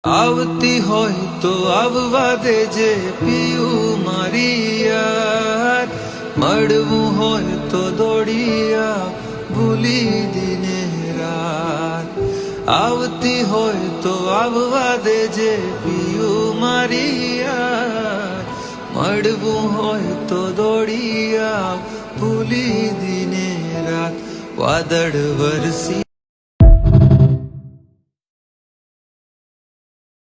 આવતી હોય તો આવવા દેજે પિયું મારી યાર, મળવું હોય તો દોડિયા ભૂલી દિને રાત. આવતી હોય તો આવવા દેજે પિયું મારી યાર, મળવું હોય તો દોડિયા ભૂલી દિને રાત. વાદળ વરસી